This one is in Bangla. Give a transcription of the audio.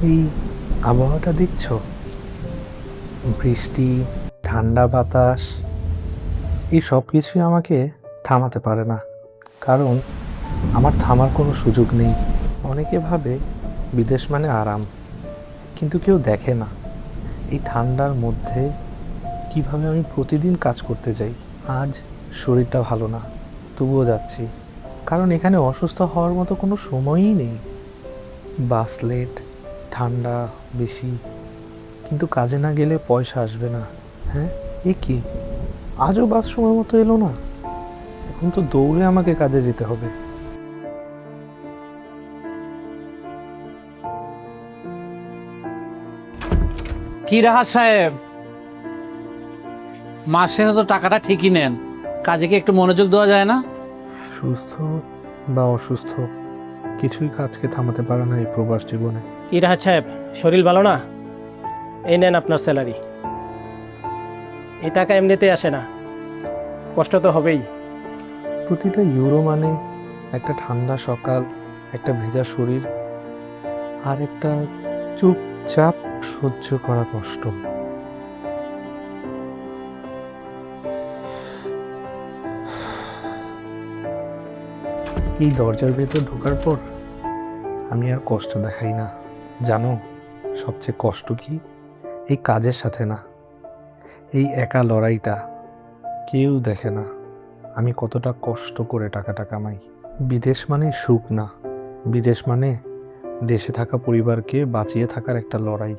এই আবহাওয়াটা দেখছো, বৃষ্টি, ঠান্ডা বাতাস, এই সব কিছুই আমাকে থামাতে পারে না। কারণ আমার থামার কোনো সুযোগ নেই। অনেকে ভাবে বিদেশ মানে আরাম, কিন্তু কেউ দেখে না এই ঠান্ডার মধ্যে কিভাবে আমি প্রতিদিন কাজ করতে যাই। আজ শরীরটা ভালো না, তবুও যাচ্ছি, কারণ এখানে অসুস্থ হওয়ার মতো কোনো সময়ই নেই। বাস লেট, ঠান্ডা বেশি, কিন্তু কাজে না গেলে পয়সা আসবে না। হ্যাঁ, এ কি, আজও বাস সময় মতো এলো না। এখন তো দৌড়ে আমাকে কাজে যেতে হবে। কি রাহাত সাহেব, মাস শেষে তো টাকাটা ঠিকই নেন, কাজে কি একটু মনোযোগ দেওয়া যায় না? সুস্থ বা অসুস্থ, কিছুই কাজকে থামাতে পারে না এই প্রবাস জীবনে। কি রাহাত সাহেব, শরীর ভালো না? এই নেন আপনার স্যালারি। এই টাকা এমনিতেই আসে না, কষ্ট তো হবেই। প্রতিটা ইউরো মানে একটা ঠান্ডা সকাল, একটা ভেজা শরীর, আর একটা চুপচাপ সহ্য করা কষ্ট। এই দরজার ভেতর ঢোকার পর আমি আর কষ্ট দেখাই না। জানো সবচেয়ে কষ্ট কি? এই কাজের সাথে না, এই একা লড়াইটা। কেউ দেখে না আমি কতটা কষ্ট করে টাকাটা কামাই। বিদেশ মানে সুখ না, বিদেশ মানে দেশে থাকা পরিবারকে বাঁচিয়ে থাকার একটা লড়াই।